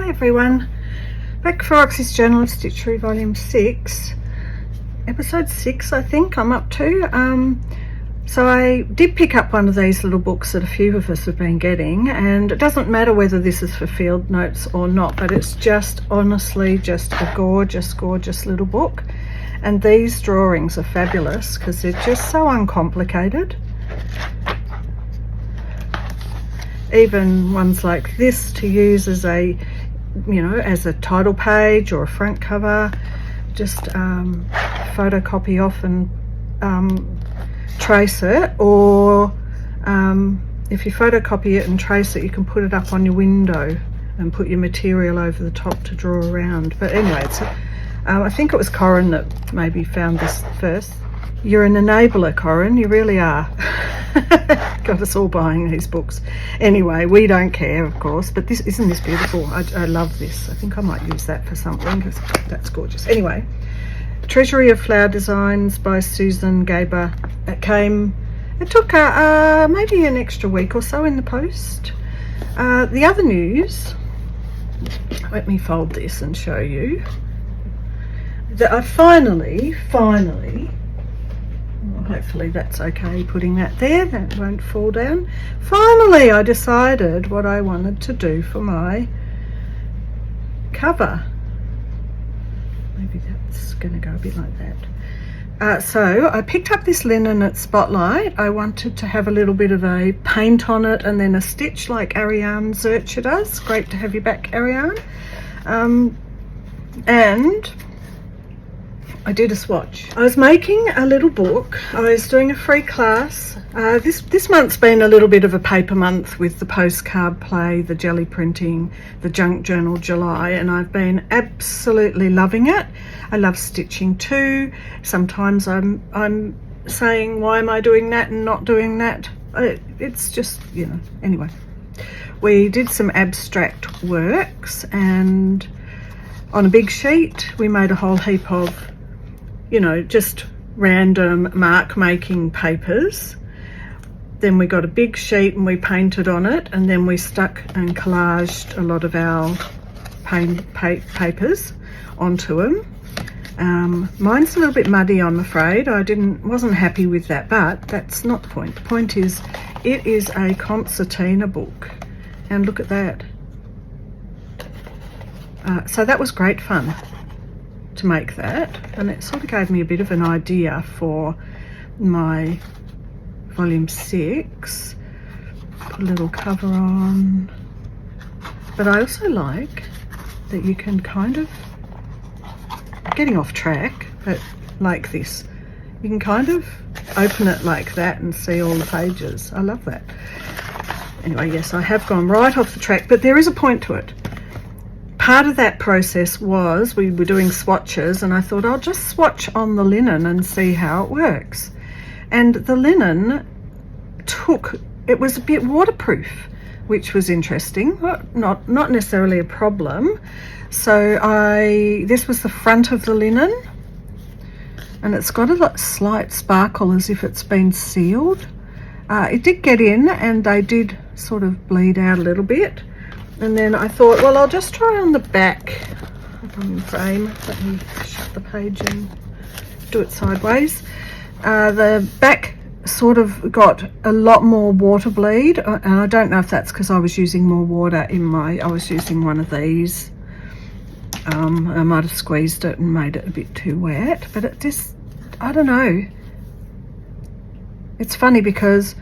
Hi everyone, back for Roxy's Journal of Stitchery Volume 6, Episode 6 I think I'm up to. So I did pick up one of these little books that a few of us have been getting, and it doesn't matter whether this is for field notes or not, but it's just honestly just a gorgeous little book. And these drawings are fabulous because they're just so uncomplicated. Even ones like this to use as a, as a title page or a front cover, just photocopy off and trace it, or if you photocopy it and trace it, you can put it up on your window and put your material over the top to draw around. But anyway, it's I think it was Corinne that maybe found this first. You're an enabler, Corinne, you really are. Got us all buying these books. Anyway, we don't care, of course, but isn't this beautiful? I love this. I think I might use that for something because that's gorgeous. Anyway, Treasury of Flower Designs by Susan Gaber. It took maybe an extra week or so in the post. The other news, let me fold this and show you, that I finally, hopefully that's okay putting that there, that won't fall down. Finally I decided what I wanted to do for my cover. Maybe that's going to go a bit like that. So I picked up this linen at Spotlight. I wanted to have a little bit of a paint on it and then a stitch like Ariane Zurcher does. Great to have you back, Ariane. And I did a swatch. I was making a little book. I was doing a free class. This month's been a little bit of a paper month with the postcard play, the jelly printing, the junk journal July, and I've been absolutely loving it. I love stitching too. Sometimes I'm saying, why am I doing that and not doing that? It's just, anyway. We did some abstract works, and on a big sheet we made a whole heap of just random mark making papers. Then we got a big sheet and we painted on it, and then we stuck and collaged a lot of our papers onto them. Mine's a little bit muddy, I'm afraid. Wasn't happy with that, but that's not the point. The point is, it is a concertina book, and look at that. So that was great fun to make that, and it sort of gave me a bit of an idea for my volume 6. Put a little cover on, but I also like that you can kind of, getting off track, but like this, you can kind of open it like that and see all the pages. I love that. Anyway, yes, I have gone right off the track, but there is a point to it. Part of that process was we were doing swatches, and I thought I'll just swatch on the linen and see how it works. And the linen it was a bit waterproof, which was interesting, not necessarily a problem. So this was the front of the linen, and it's got a slight sparkle as if it's been sealed. It did get in, and they did sort of bleed out a little bit. And then I thought, well, I'll just try on the back. If I'm in frame, let me shut the page and do it sideways. The back sort of got a lot more water bleed, and I don't know if that's because I was using more water I was using one of these. I might have squeezed it and made it a bit too wet, but it just, I don't know. It's funny because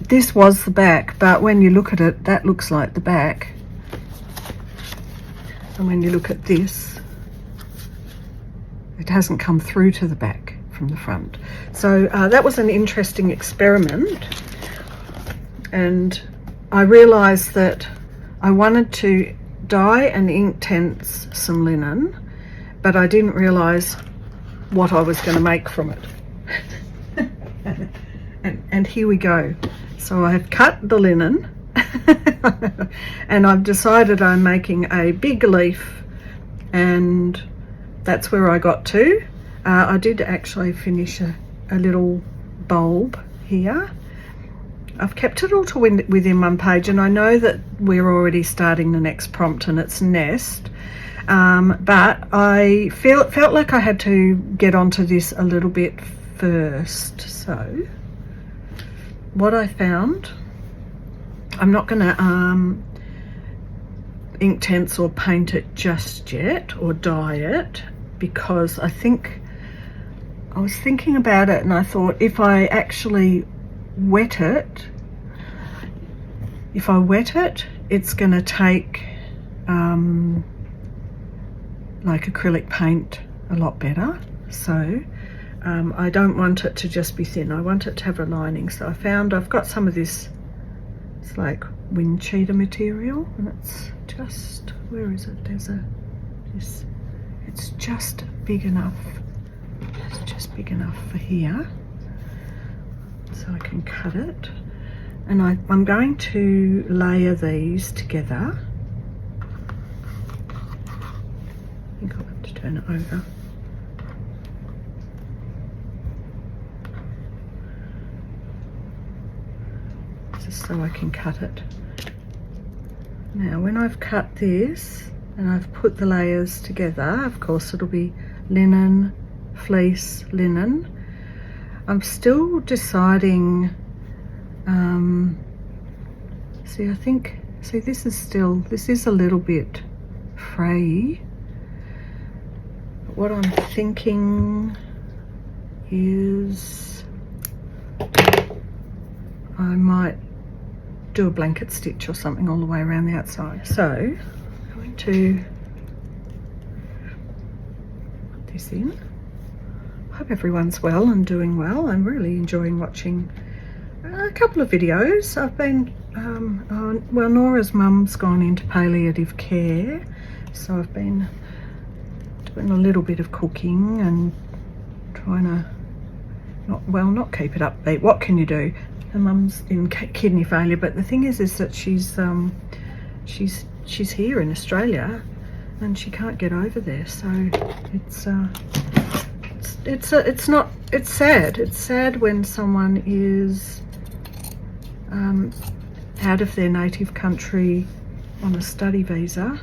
this was the back, but when you look at it, that looks like the back. And when you look at this, it hasn't come through to the back from the front. So that was an interesting experiment. And I realized that I wanted to dye and ink tense some linen, but I didn't realize what I was going to make from it. and here we go. So I've cut the linen and I've decided I'm making a big leaf, and that's where I got to. I did actually finish a little bulb here, I've kept it all to within one page, and I know that we're already starting the next prompt and it's nest, but I felt like I had to get onto this a little bit first. So what I found, I'm not going to Inktense or paint it just yet or dye it, because I was thinking about it and I thought if I actually wet it, it's going to take like acrylic paint a lot better. So I don't want it to just be thin, I want it to have a lining. So I found I've got some of this, it's like wind cheater material, and it's just, where is it? It's just big enough. It's just big enough for here, so I can cut it. And I'm going to layer these together. I think I'll have to turn it over. Just so I can cut it. Now when I've cut this and I've put the layers together, of course it'll be linen, fleece, linen. I'm still deciding, see this is a little bit frayy. But what I'm thinking is I might do a blanket stitch or something all the way around the outside. So I'm going to put this in. Hope everyone's well and doing well. I'm really enjoying watching a couple of videos. I've been, well, Nora's mum's gone into palliative care, so I've been doing a little bit of cooking and trying to not keep it upbeat. What can you do? Her mum's in kidney failure, but the thing is that she's here in Australia and she can't get over there, so it's sad. It's sad when someone is out of their native country on a study visa,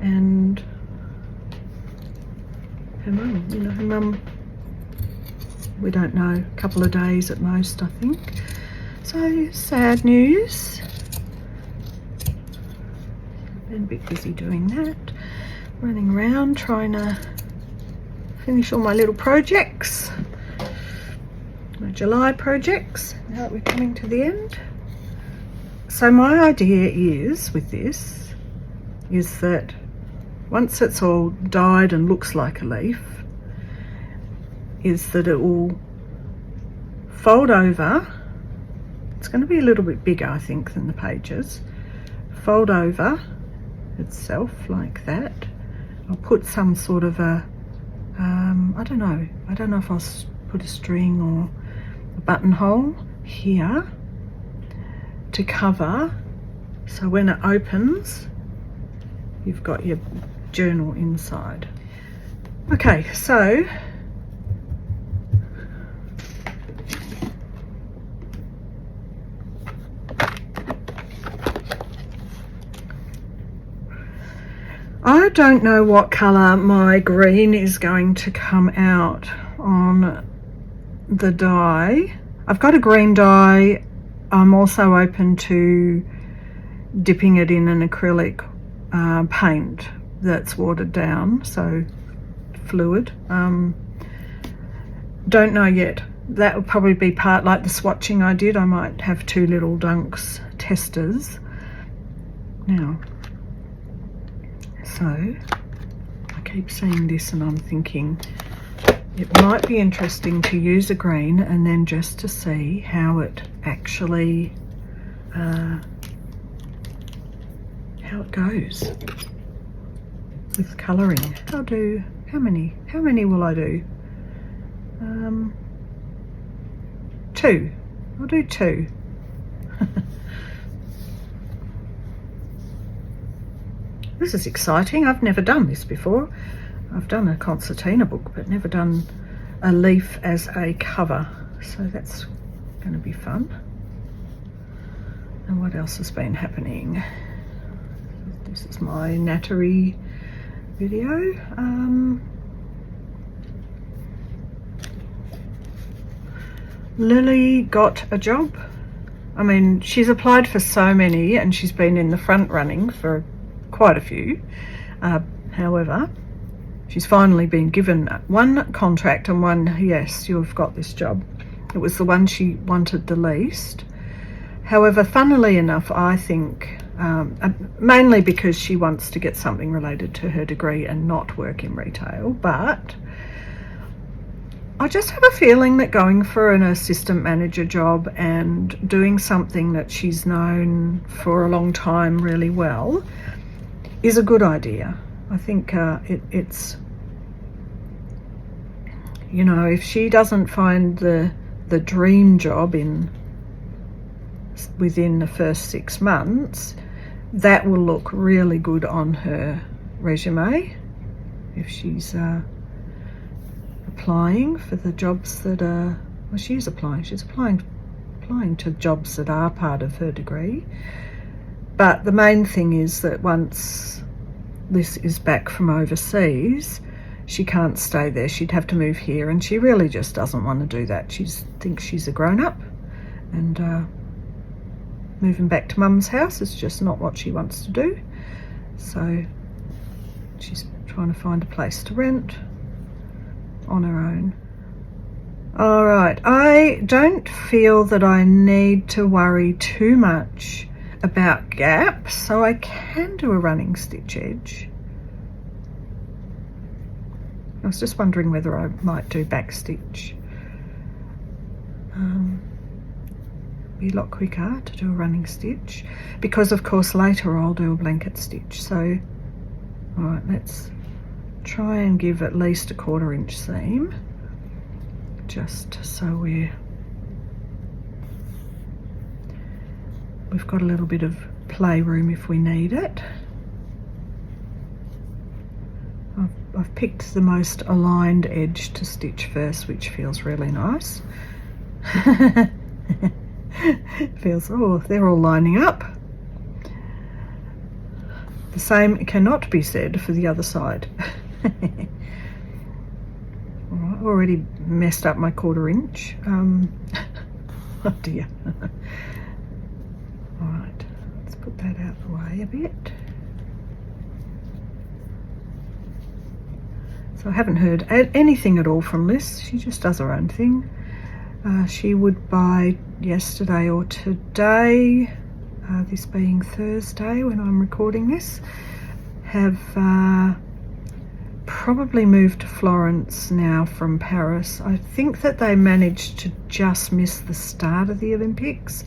and her mum, we don't know, a couple of days at most, I think. So sad news. Been a bit busy doing that, running around trying to finish all my little projects, my July projects, now that we're coming to the end. So my idea is with this is that once it's all dyed and looks like a leaf, is that it will fold over. It's going to be a little bit bigger, I think, than the pages. Fold over itself like that. I'll put some sort of a, I don't know if I'll put a string or a buttonhole here to cover, so when it opens, you've got your journal inside. Okay, so I don't know what colour my green is going to come out on the dye. I've got a green dye. I'm also open to dipping it in an acrylic paint that's watered down, so fluid. Don't know yet. That would probably be part, like the swatching I did. I might have two little Dunks testers. Now, so I keep seeing this and I'm thinking it might be interesting to use a green and then just to see how it actually how it goes with colouring. How many will I do? 2. I'll do 2. This is exciting. I've never done this before. I've done a concertina book, but never done a leaf as a cover. So that's going to be fun. And what else has been happening? This is my Nattery video. Lily got a job. I mean, she's applied for so many and she's been in the front running for quite a few. However, she's finally been given one contract and one, yes, you've got this job. It was the one she wanted the least. However, funnily enough, I think, mainly because she wants to get something related to her degree and not work in retail, but I just have a feeling that going for an assistant manager job and doing something that she's known for a long time really well is a good idea. I think it's, you know, if she doesn't find the dream job within the first 6 months, that will look really good on her resume if she's applying for the jobs that are, well, she's applying to jobs that are part of her degree. But the main thing is that once Liz is back from overseas, she can't stay there. She'd have to move here, and she really just doesn't want to do that. She thinks she's a grown-up, and moving back to mum's house is just not what she wants to do. So she's trying to find a place to rent on her own. All right, I don't feel that I need to worry too much about gaps, so I can do a running stitch edge. I was just wondering whether I might do back stitch. Be a lot quicker to do a running stitch because of course later I'll do a blanket stitch. So all right, let's try and give at least a 1/4 inch seam, just so we've got a little bit of playroom if we need it. I've picked the most aligned edge to stitch first, which feels really nice. Feels, oh, they're all lining up. The same cannot be said for the other side. All right, already messed up my 1/4 inch. Oh dear. All right, let's put that out the way a bit. So I haven't heard anything at all from Liz. She just does her own thing. She would by yesterday or today, this being Thursday when I'm recording this, have probably moved to Florence now from Paris. I think that they managed to just miss the start of the Olympics.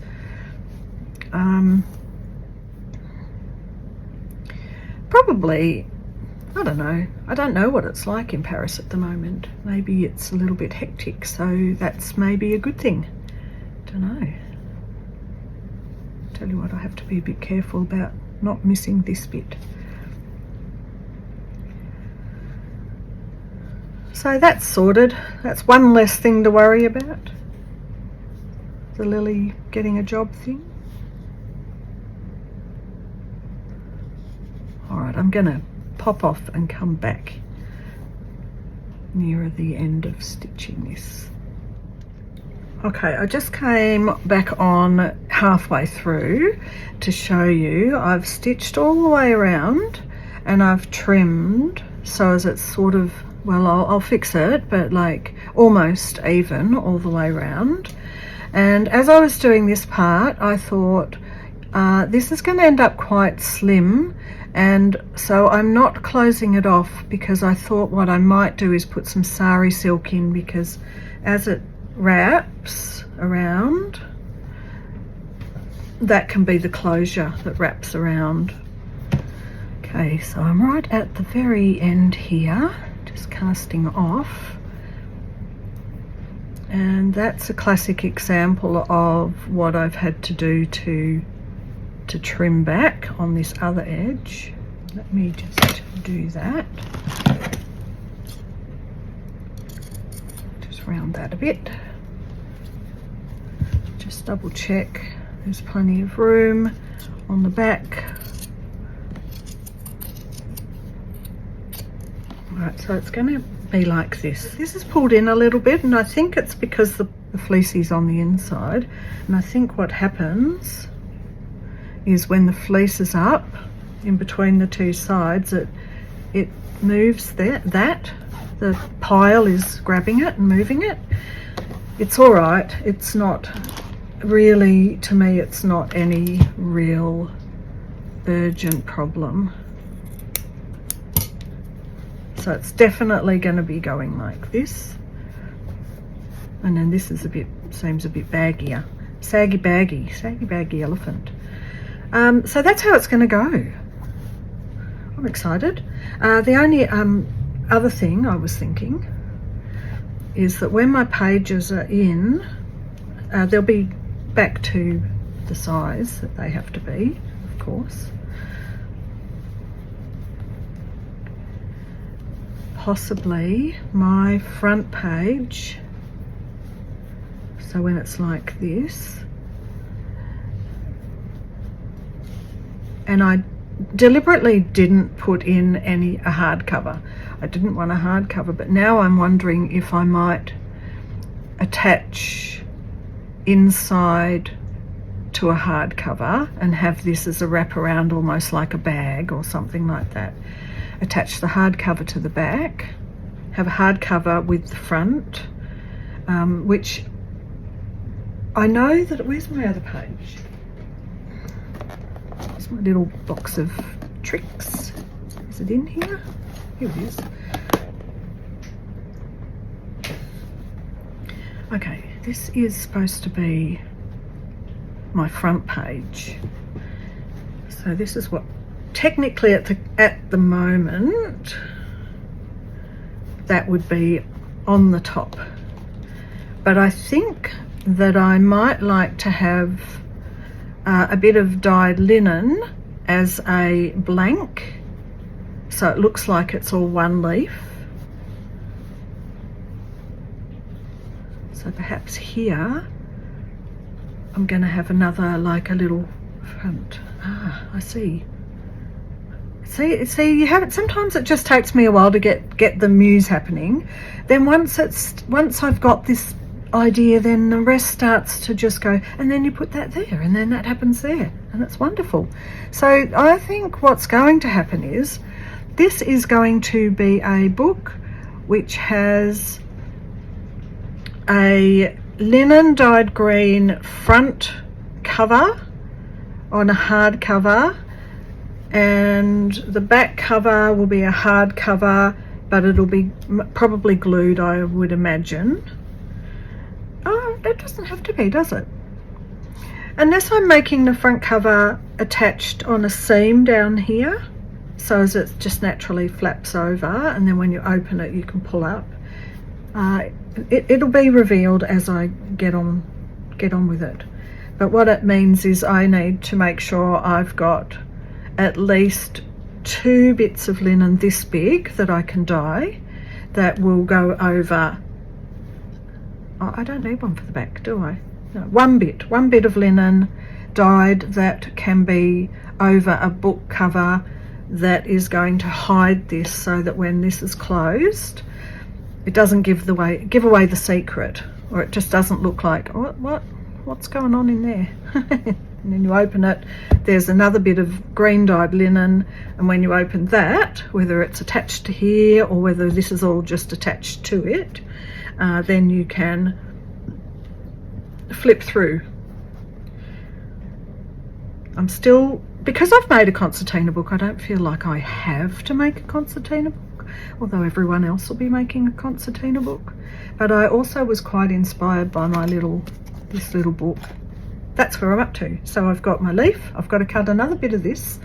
Probably, I don't know. I don't know what it's like in Paris at the moment. Maybe it's a little bit hectic, so that's maybe a good thing. Don't know. Tell you what, I have to be a bit careful about not missing this bit. So that's sorted. That's one less thing to worry about. The Lily getting a job thing. All right, I'm gonna pop off and come back nearer the end of stitching this. Okay, I just came back on halfway through to show you I've stitched all the way around and I've trimmed so as it's sort of, well, I'll fix it, but like almost even all the way around. And as I was doing this part, I thought this is going to end up quite slim, and so I'm not closing it off because I thought what I might do is put some sari silk in, because as it wraps around, that can be the closure that wraps around. Okay, so I'm right at the very end here, just casting off. And that's a classic example of what I've had to do to trim back on this other edge. Let me just do that. Just round that a bit. Just double check There's plenty of room on the back. Right, so it's going to be like this. This is pulled in a little bit, and I think it's because the fleecy's on the inside. And I think what happens is when the fleece is up in between the two sides, it moves the pile is grabbing it and moving it. It's all right. It's not really, to me, it's not any real urgent problem. So it's definitely going to be going like this. And then this is seems a bit baggier. Saggy baggy elephant. So that's how it's going to go. I'm excited. The only other thing I was thinking is that when my pages are in, they'll be back to the size that they have to be, of course. Possibly my front page, so when it's like this, and I deliberately didn't put in a hardcover. I didn't want a hardcover, but now I'm wondering if I might attach inside to a hardcover and have this as a wraparound, almost like a bag or something like that. Attach the hardcover to the back, have a hardcover with the front, which I know that, where's my other page? It's my little box of tricks. Is it in here? Here it is. Okay, this is supposed to be my front page. So this is what technically at the moment that would be on the top. But I think that I might like to have a bit of dyed linen as a blank, so it looks like it's all one leaf. So perhaps here I'm going to have another, like a little front. I see. See, you have it. Sometimes it just takes me a while to get the muse happening. Then once I've got this idea, then the rest starts to just go, and then you put that there, and then that happens there, and it's wonderful. So I think what's going to happen is this is going to be a book which has a linen dyed green front cover on a hard cover, and the back cover will be a hard cover, but it'll be probably glued, I would imagine. Oh, that doesn't have to be, does it? Unless I'm making the front cover attached on a seam down here, so as it just naturally flaps over, and then when you open it you can pull up. It'll be revealed as I get on with it. But what it means is I need to make sure I've got at least 2 bits of linen this big that I can dye, that will go over. Oh, I don't need one for the back, do I? No, one bit of linen dyed that can be over a book cover that is going to hide this, so that when this is closed it doesn't give away the secret, or it just doesn't look like, what's going on in there? And then you open it, there's another bit of green dyed linen, and when you open that, whether it's attached to here or whether this is all just attached to it, then you can flip through. I'm still, because I've made a concertina book, I don't feel like I have to make a concertina book, although everyone else will be making a concertina book. But I also was quite inspired by this little book. That's where I'm up to. So I've got my leaf, I've got to cut another bit of this.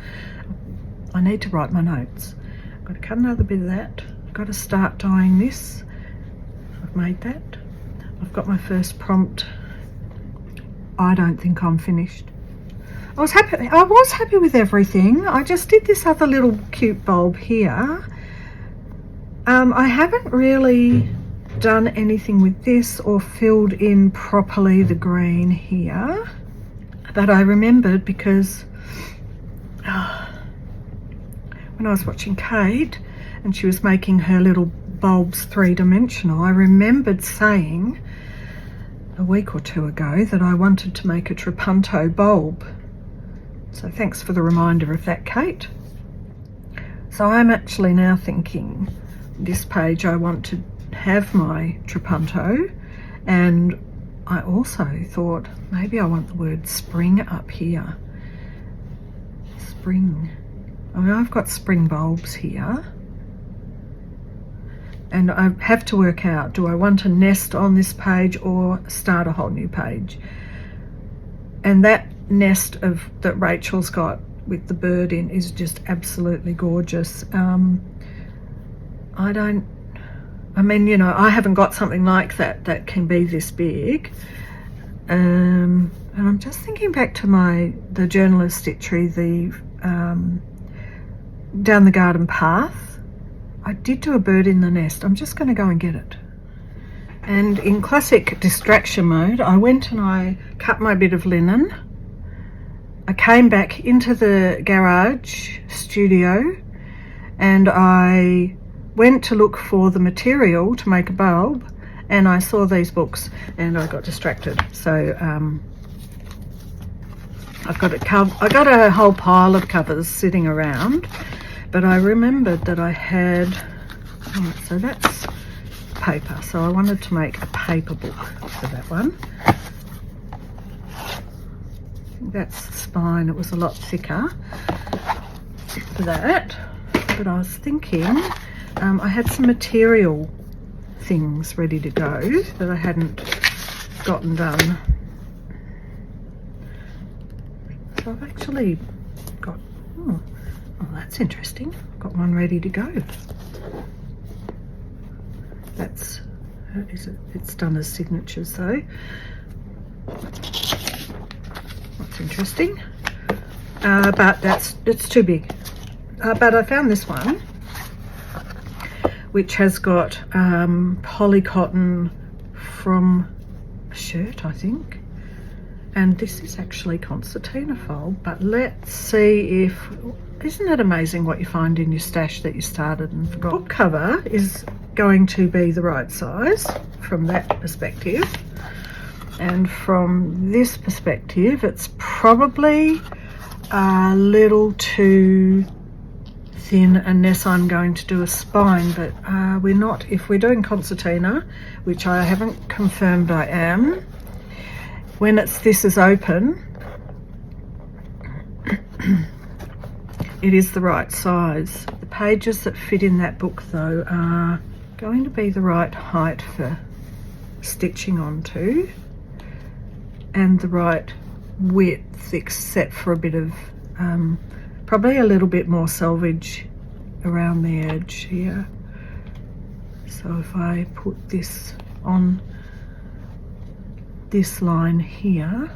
I need to write my notes. I've got to cut another bit of that. I've got to start dyeing this. I've made that. I've got my first prompt. I don't think I'm finished. I was happy with everything. I just did this other little cute bulb here. I haven't really done anything with this or filled in properly the green here. But I remembered because when I was watching Kate and she was making her little bulbs three-dimensional, I remembered saying a week or two ago that I wanted to make a trapunto bulb. So thanks for the reminder of that, Kate. So I'm actually now thinking this page I want to have my trapunto, and I also thought maybe I want the word spring up here. Spring. I mean, I've got spring bulbs here, and I have to work out, do I want to nest on this page or start a whole new page? And that nest that Rachel's got with the bird in is just absolutely gorgeous. I mean, you know, I haven't got something like that can be this big. And I'm just thinking back to the journalist stitchery, the Down the Garden Path. I did do a bird in the nest. I'm just going to go and get it. And in classic distraction mode, I went and I cut my bit of linen. I came back into the garage studio and I went to look for the material to make a bulb, and I saw these books and I got distracted. So I got a whole pile of covers sitting around, but I remembered that I had, so that's paper. So I wanted to make a paper book for that one. That's the spine. It was a lot thicker for that, but I was thinking I had some material things ready to go that I hadn't gotten done. So I've actually got, oh that's interesting, got one ready to go. It's done as signatures though. That's interesting, but it's too big. But I found this one, which has got poly cotton from a shirt, I think. And this is actually concertina fold, but let's see if, isn't it amazing what you find in your stash that you started and forgot? The book cover is going to be the right size from that perspective. And from this perspective, it's probably a little too thin unless I'm going to do a spine, but we're not. If we're doing concertina, which I haven't confirmed I am, when this is open, it is the right size. The pages that fit in that book though are going to be the right height for stitching onto, and the right width, except for a bit of probably a little bit more selvage around the edge here. So if I put this on this line here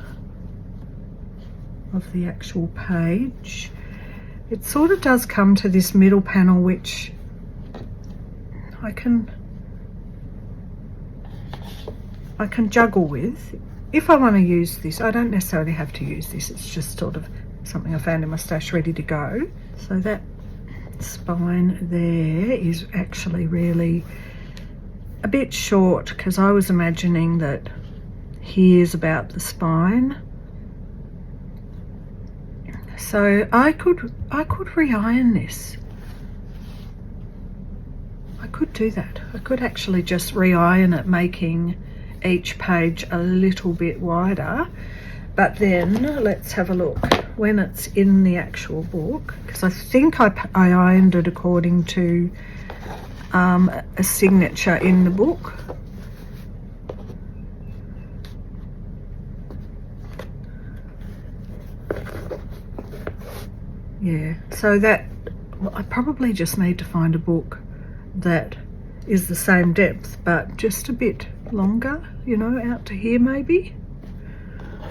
of the actual page, it sort of does come to this middle panel, which I can juggle with. If I want to use this, I don't necessarily have to use this, it's just sort of something I found in my stash ready to go. So that spine there is actually really a bit short, because I was imagining that here's about the spine. So I could re-iron this. I could do that. I could actually just re-iron it, making each page a little bit wider. But then let's have a look when it's in the actual book, because I think I ironed it according to a signature in the book. Yeah, so that, well, I probably just need to find a book that is the same depth but just a bit longer, you know, out to here maybe.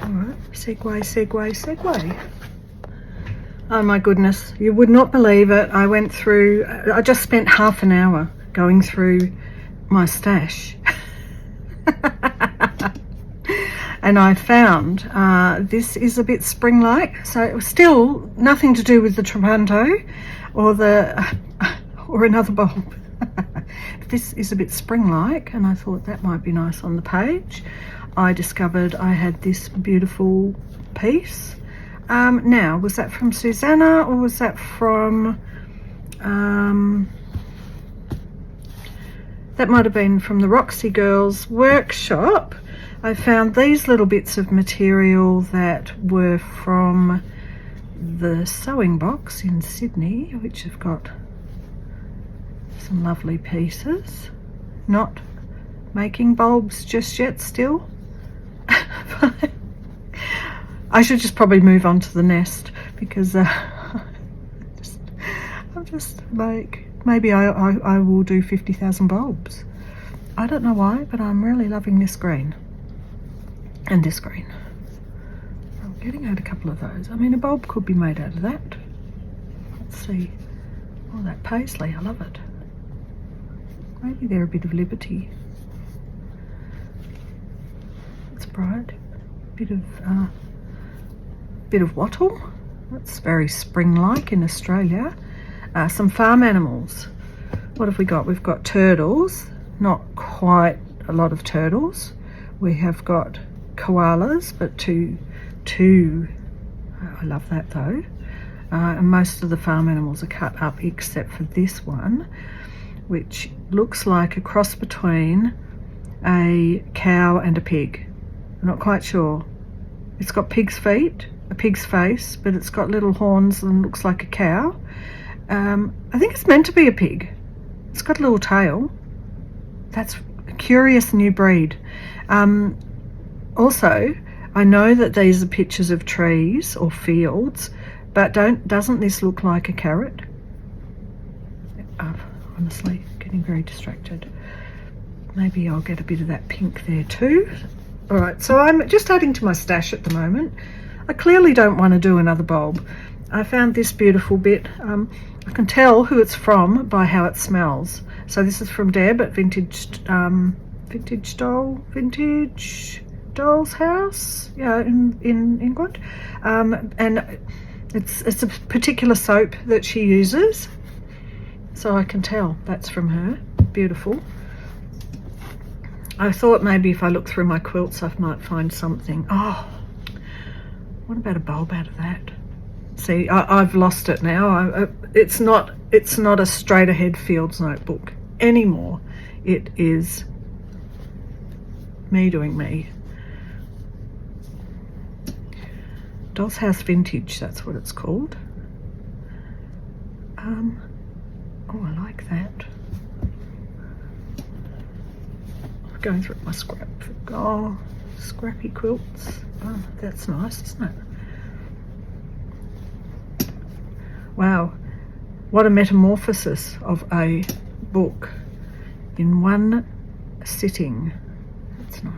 All right, segue. Oh my goodness, you would not believe it. I just spent half an hour going through my stash. and I found this is a bit spring-like, so it was still nothing to do with the Trapunto or another bulb. This is a bit spring-like, and I thought that might be nice on the page. I discovered I had this beautiful piece. Now, was that from Susanna, or was that from that might have been from the Roxy Girls workshop? I found these little bits of material that were from the sewing box in Sydney, which have got some lovely pieces. Not making bulbs just yet still. I should just probably move on to the nest, because I'm just like, maybe I will do 50,000 bulbs. I don't know why, but I'm really loving this green and this green. I'm getting out a couple of those. I mean, a bulb could be made out of that. Let's see. Oh, that paisley, I love it. Maybe they're a bit of Liberty. It's bright. Bit of wattle. That's very spring-like in Australia. Some farm animals. What have we got? We've got turtles. Not quite a lot of turtles. We have got koalas, but two. I love that though. And most of the farm animals are cut up except for this one, which looks like a cross between a cow and a pig. I'm not quite sure. It's got pig's feet, a pig's face, but it's got little horns and looks like a cow. I think it's meant to be a pig. It's got a little tail. That's a curious new breed. Also, I know that these are pictures of trees or fields, but doesn't this look like a carrot? Honestly, getting very distracted. Maybe I'll get a bit of that pink there too. All right, so I'm just adding to my stash at the moment. I clearly don't want to do another bulb. I found this beautiful bit. I can tell who it's from by how it smells. So this is from Deb at Vintage Doll's House, yeah, in England, and it's a particular soap that she uses, so I can tell that's from her. Beautiful. I thought maybe if I look through my quilts I might find something. Oh, what about a bulb out of that? See, I've lost it now. It's not a straight ahead Fields notebook anymore. It is me doing me. Doll's House Vintage, that's what it's called. Oh, I like that. Going through my scrap. Oh, scrappy quilts. Oh, that's nice, isn't it? Wow, what a metamorphosis of a book in one sitting. That's nice.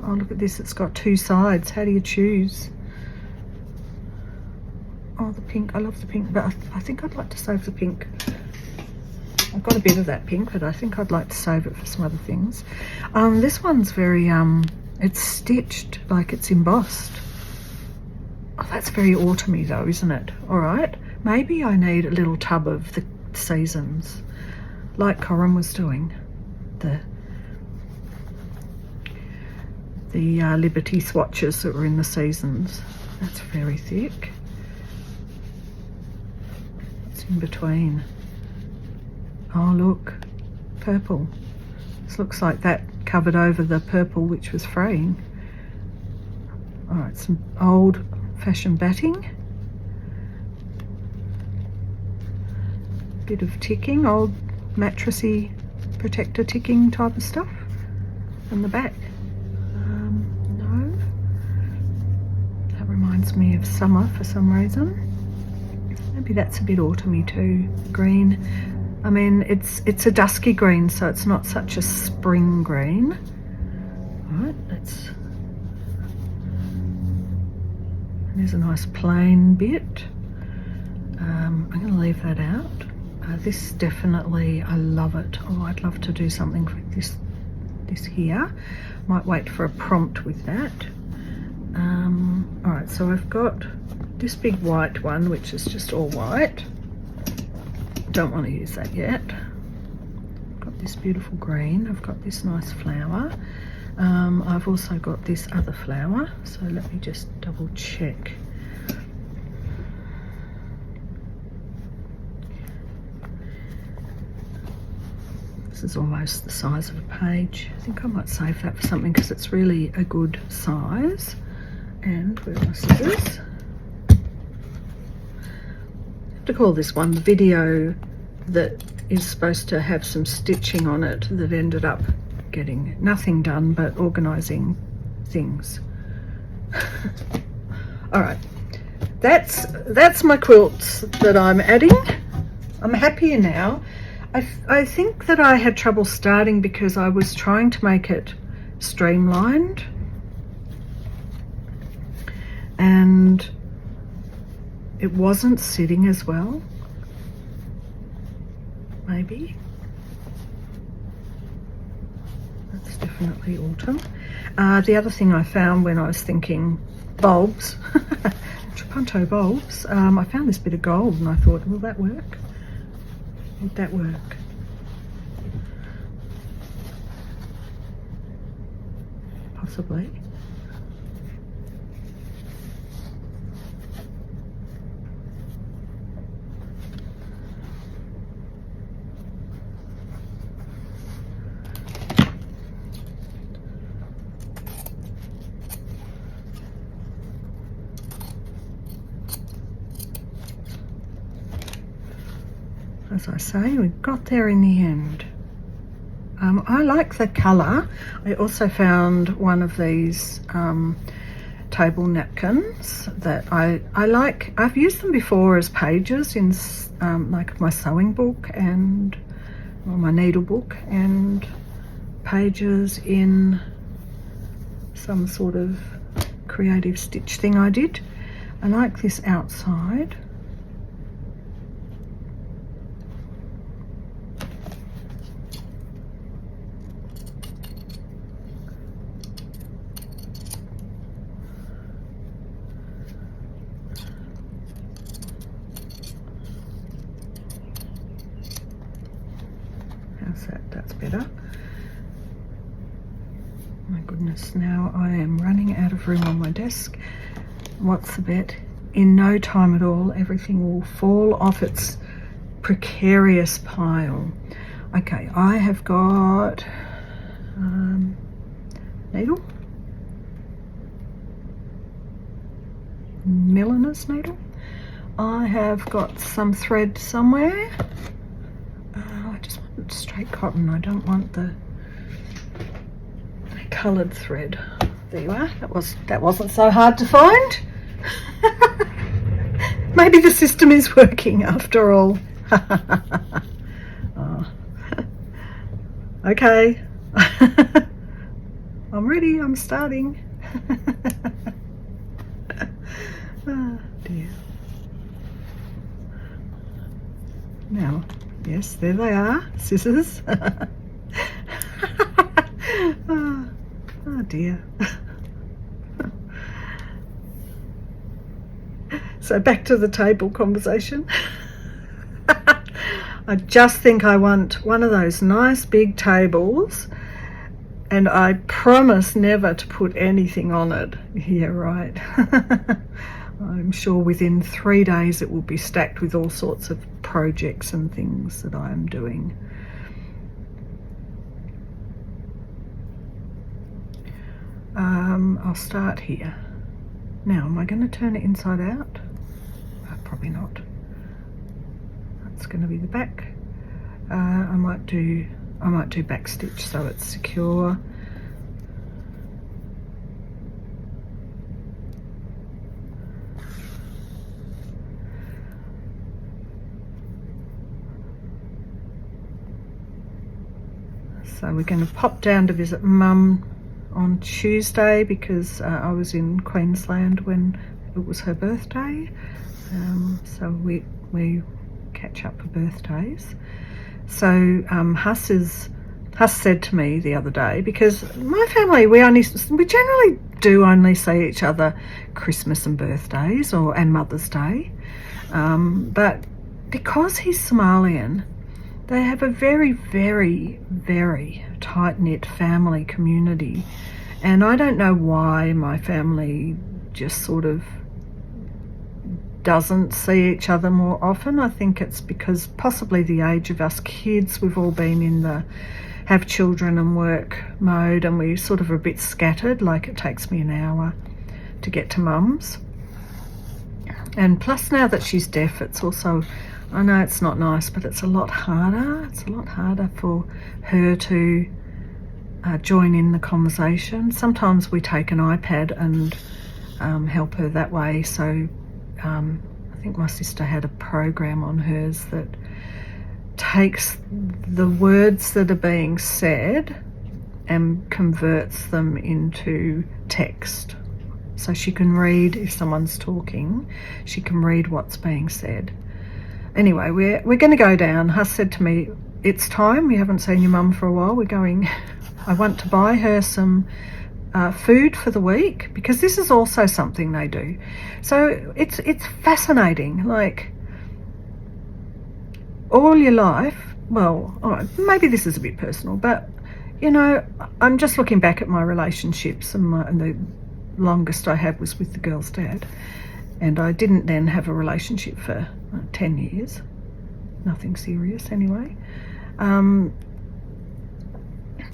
Oh, look at this, it's got two sides. How do you choose? Oh, the pink, I love the pink, but I think I'd like to save the pink. I've got a bit of that pink, but I think I'd like to save it for some other things. This one's very, it's stitched, like it's embossed. Oh, that's very autumny though, isn't it? All right, maybe I need a little tub of the seasons, like Coram was doing. The Liberty swatches that were in the seasons. That's very thick. It's in between. Oh look, purple. This looks like that covered over the purple which was fraying. All right, some old fashioned batting. Bit of ticking, old mattressy protector ticking type of stuff. And the back. No. That reminds me of summer for some reason. Maybe that's a bit autumny too. Green. I mean, it's a dusky green, so it's not such a spring green. All right, there's a nice plain bit. I'm going to leave that out. This definitely, I love it. Oh, I'd love to do something with this this here. Might wait for a prompt with that. All right, so I've got this big white one, which is just all white. Don't want to use that yet. Got this beautiful green. I've got this nice flower. I've also got this other flower, so let me just double check. This is almost the size of a page. I think I might save that for something because it's really a good size. And where are my scissors? I have to call this one the video that is supposed to have some stitching on it that ended up getting nothing done but organising things. All right, that's my quilts that I'm adding. I'm happier now. I think that I had trouble starting because I was trying to make it streamlined, and it wasn't sitting as well. Maybe that's definitely autumn. The other thing I found when I was thinking bulbs, Trapunto bulbs, I found this bit of gold and I thought, will that work? Would that work? Possibly. As I say, we got there in the end. I like the colour. I also found one of these table napkins that I like. I've used them before as pages in like my sewing book and my needle book, and pages in some sort of creative stitch thing I did. I like this outside. How's that? That's better. My goodness, now I am running out of room on my desk. What's the bet? In no time at all, everything will fall off its precarious pile. Okay, I have got needle, milliner's needle. I have got some thread somewhere. I just want straight cotton. I don't want the coloured thread. There you are. That wasn't so hard to find. Maybe the system is working after all. Oh. Okay. I'm ready. I'm starting. Oh dear. Now, yes, there they are, scissors. Oh dear. So back to the table conversation. I just think I want one of those nice big tables, and I promise never to put anything on it. Yeah, right. I'm sure within 3 days it will be stacked with all sorts of projects and things that I am doing. I'll start here. Now, am I going to turn it inside out? Probably not. That's going to be the back. I might do back stitch so it's secure. So we're going to pop down to visit Mum on Tuesday because I was in Queensland when it was her birthday. So we catch up for birthdays. So Huss is Huss said to me the other day, because my family, we generally do only see each other Christmas and birthdays and Mother's Day, but because he's Somalian, they have a very, very, very tight-knit family community, and I don't know why my family just sort of doesn't see each other more often. I think it's because possibly the age of us kids, we've all been in the have children and work mode, and we sort of are a bit scattered. Like, it takes me an hour to get to Mum's, and plus now that she's deaf, it's also, I know it's not nice, but it's a lot harder. It's a lot harder for her to join in the conversation. Sometimes we take an iPad and help her that way. So I think my sister had a program on hers that takes the words that are being said and converts them into text. So she can read, if someone's talking, she can read what's being said. Anyway, we're going to go down. Huss said to me, it's time, we haven't seen your mum for a while, we're going. I want to buy her some food for the week, because this is also something they do. So it's fascinating. Like, all your life, well, maybe this is a bit personal, but you know, I'm just looking back at my relationships, and the longest I had was with the girl's dad, and I didn't then have a relationship for 10 years, nothing serious anyway.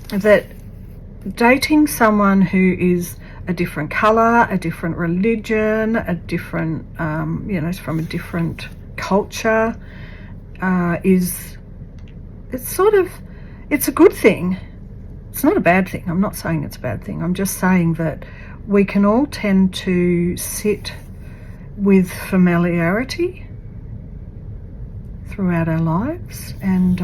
That dating someone who is a different colour, a different religion, a different, from a different culture, it's a good thing. It's not a bad thing. I'm not saying it's a bad thing. I'm just saying that we can all tend to sit with familiarity throughout our lives, and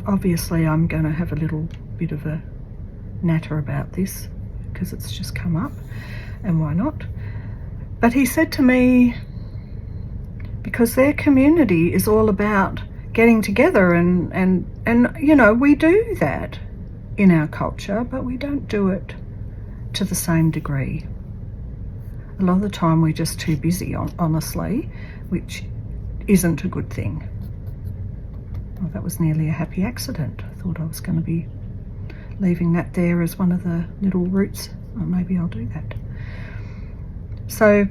obviously I'm going to have a little bit of a natter about this because it's just come up, and why not? But he said to me, because their community is all about getting together, and you know, we do that in our culture, but we don't do it to the same degree. A lot of the time we're just too busy, honestly, which isn't a good thing. Well, that was nearly a happy accident. I thought I was going to be leaving that there as one of the little roots. Well, maybe I'll do that. So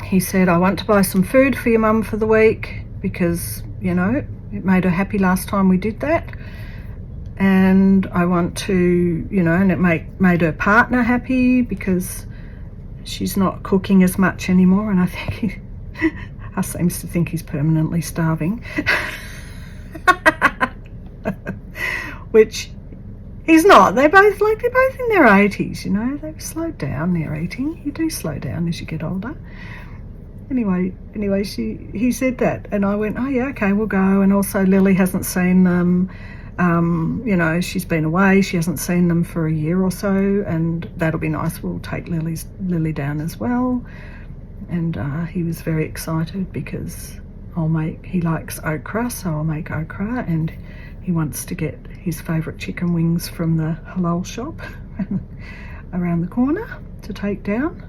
he said, I want to buy some food for your mum for the week, because, you know, it made her happy last time we did that. And I want to, you know, and it made her partner happy, because she's not cooking as much anymore, and I think he seems to think he's permanently starving. Which he's not. They're both in their 80s, you know. They've slowed down their eating. You do slow down as you get older. Anyway, he said that, and I went, oh yeah, okay, we'll go. And also Lily hasn't seen them. You know, she's been away. She hasn't seen them for a year or so, and that'll be nice. We'll take Lily down as well. And he was very excited because he likes okra, so I'll make okra, and he wants to get his favourite chicken wings from the halal shop around the corner to take down.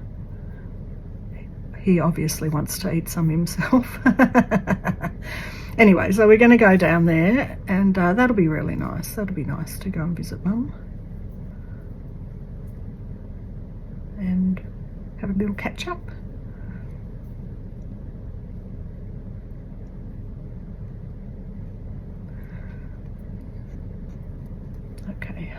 He obviously wants to eat some himself. Anyway, so we're going to go down there, and that'll be really nice. That'll be nice to go and visit Mum and have a little catch up. Okay.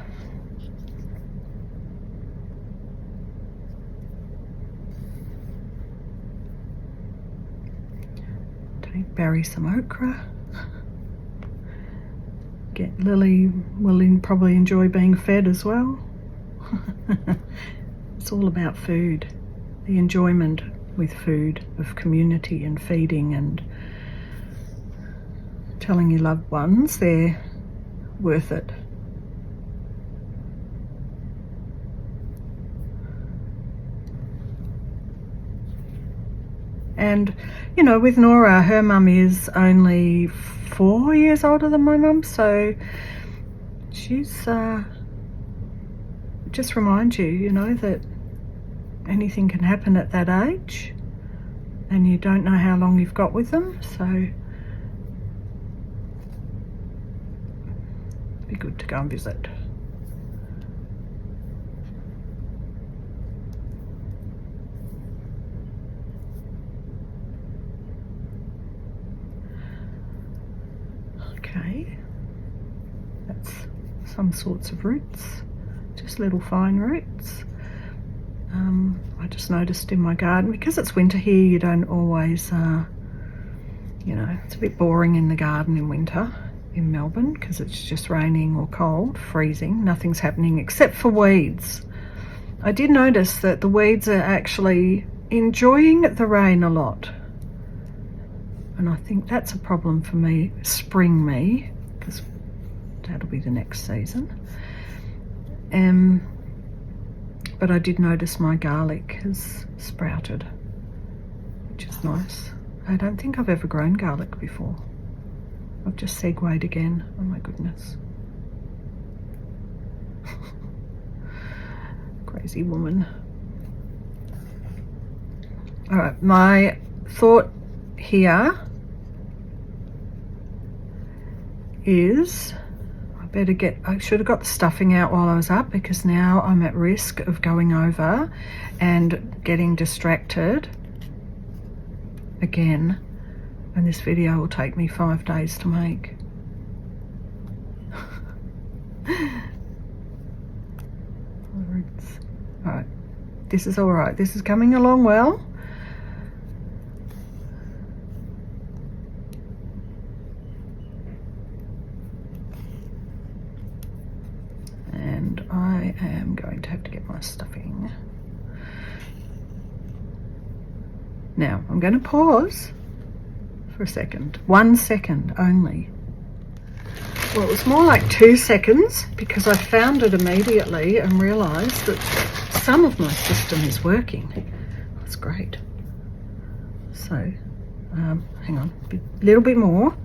Bury some okra. Lily will probably enjoy being fed as well. It's all about food, the enjoyment with food, of community and feeding, and telling your loved ones they're worth it. And you know, with Nora, her mum is only 4 years older than my mum, so she's just reminds you, you know, that anything can happen at that age and you don't know how long you've got with them, so it'd be good to go and visit. Okay, that's some sorts of roots, just little fine roots. I just noticed in my garden, because it's winter here, you don't always, you know, it's a bit boring in the garden in winter in Melbourne because it's just raining or cold, freezing, nothing's happening except for weeds. I did notice that the weeds are actually enjoying the rain a lot. And I think that's a problem for me, spring me, because that'll be the next season. But I did notice my garlic has sprouted, which is nice. I don't think I've ever grown garlic before. I've just segued again. Oh my goodness. Crazy woman. All right, my thought here is I should have got the stuffing out while I was up, because now I'm at risk of going over and getting distracted again, and this video will take me 5 days to make. All right, this is all right. This is coming along well. And I am going to have to get my stuffing. Now, I'm going to pause for a second. 1 second only. Well, it was more like 2 seconds because I found it immediately and realised that some of my system is working. That's great. So, hang on, a little bit more.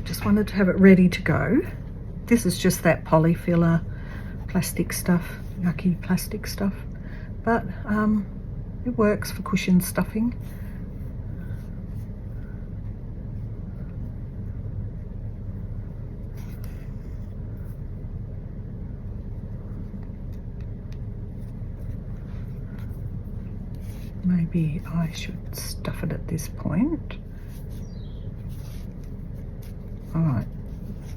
Just wanted to have it ready to go. This is just that polyfiller plastic stuff, yucky plastic stuff, but it works for cushion stuffing. Maybe I should stuff it at this point. All right,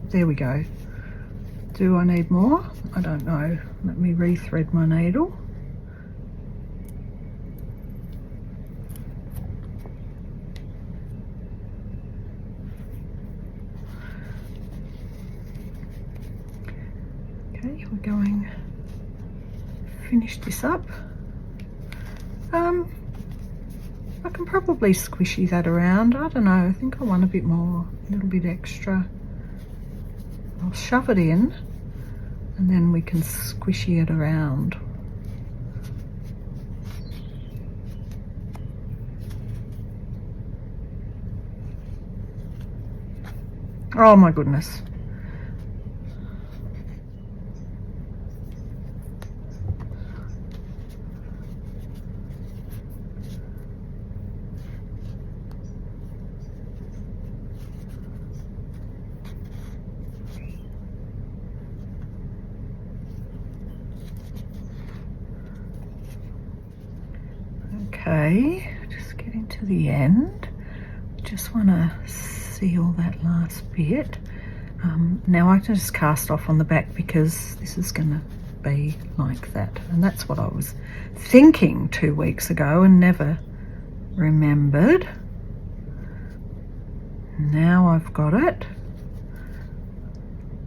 there we go. Do I need more? I don't know. Let me rethread my needle. Okay, we're going to finish this up. I can probably squishy that around. I don't know, I think I want a bit more, a little bit extra. I'll shove it in and then we can squishy it around. Oh my goodness. Okay, just getting to the end. Just want to seal that last bit. Now I can just cast off on the back because this is going to be like that. And that's what I was thinking 2 weeks ago and never remembered. Now I've got it.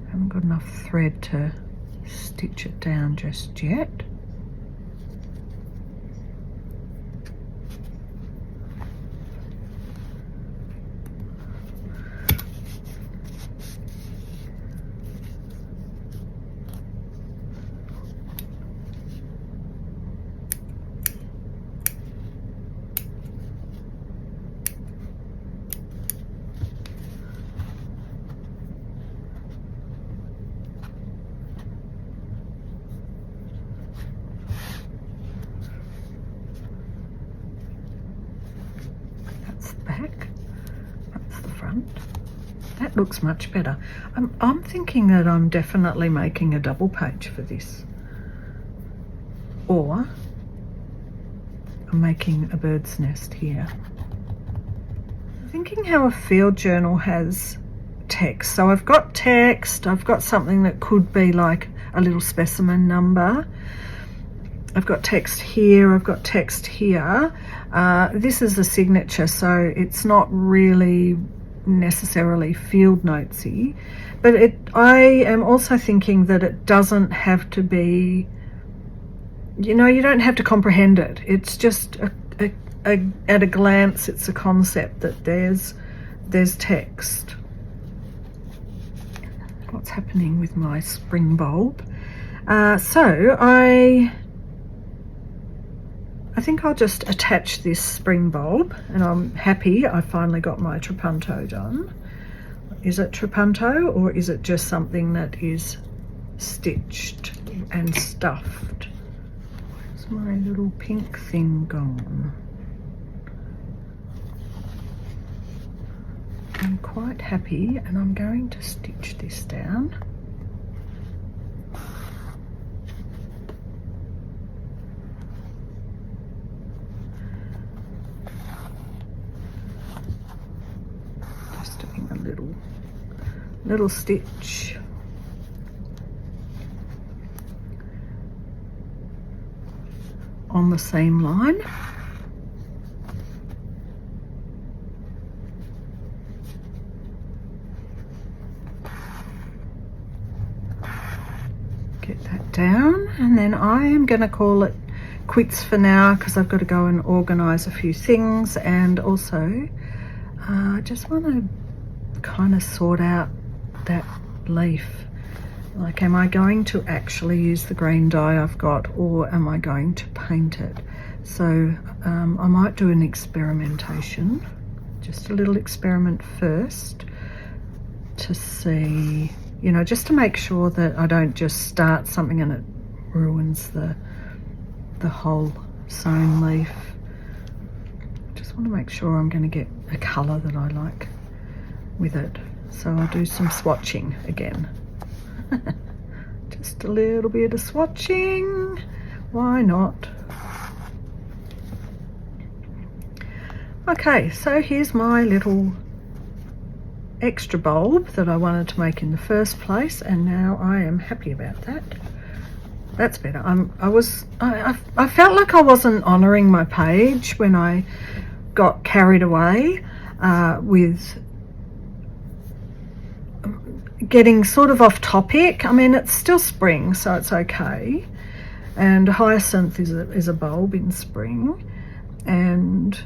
Haven't got enough thread to stitch it down just yet. back. That's the front. That looks much better. I'm thinking that I'm definitely making a double page for this. Or I'm making a bird's nest here. I'm thinking how a field journal has text. So I've got text, I've got something that could be like a little specimen number. I've got text here, I've got text here. This is a signature, so it's not really necessarily field notesy, but I am also thinking that it doesn't have to be, you know, you don't have to comprehend it. It's just at a glance, it's a concept that there's text. What's happening with my spring bulb? So I think I'll just attach this spring bulb, and I'm happy I finally got my trapunto done. Is it trapunto, or is it just something that is stitched and stuffed? Where's my little pink thing gone? I'm quite happy, and I'm going to stitch this down. Just doing a little stitch. On the seam line. Get that down, and then I am going to call it quits for now, because I've got to go and organise a few things, and also I just want to kind of sort out that leaf. Like, am I going to actually use the green dye I've got, or am I going to paint it? So I might do an experimentation, just a little experiment first, to see, you know, just to make sure that I don't just start something and it ruins the whole sewn leaf. Just want to make sure I'm going to get a colour that I like with it. So I'll do some swatching again. Just a little bit of swatching, why not? Okay, so here's my little extra bulb that I wanted to make in the first place, and now I am happy about that. That's better. I felt like I wasn't honouring my page when I got carried away with getting sort of off topic. I mean, it's still spring, so it's okay. And hyacinth is a bulb in spring, and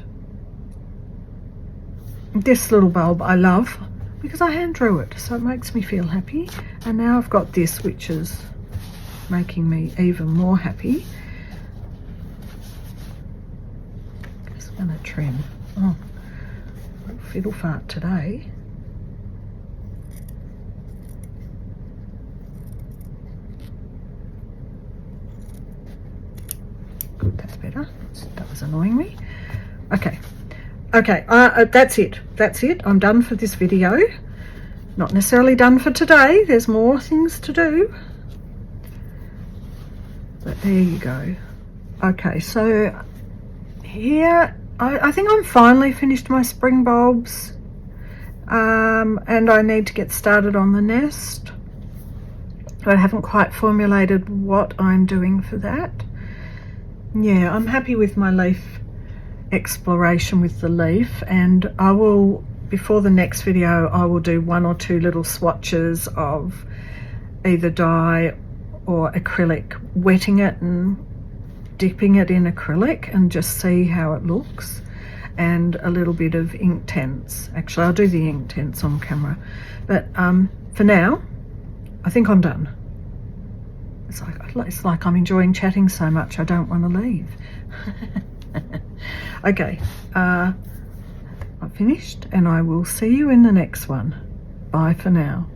this little bulb I love because I hand drew it, so it makes me feel happy. And now I've got this, which is making me even more happy. Just gonna trim. Oh, fiddle fart today. Good, that's better. That was annoying me. Okay. Okay, that's it. That's it. I'm done for this video. Not necessarily done for today. There's more things to do. But there you go. Okay, so here, I think I'm finally finished my spring bulbs. And I need to get started on the nest. But I haven't quite formulated what I'm doing for that. Yeah, I'm happy with my leaf exploration with the leaf, and I will, before the next video, I will do 1 or 2 little swatches of either dye or acrylic, wetting it and dipping it in acrylic and just see how it looks, and a little bit of Inktense. Actually, I'll do the Inktense on camera, but for now I think I'm done. It's like I'm enjoying chatting so much I don't want to leave. Okay, I've finished, and I will see you in the next one. Bye for now.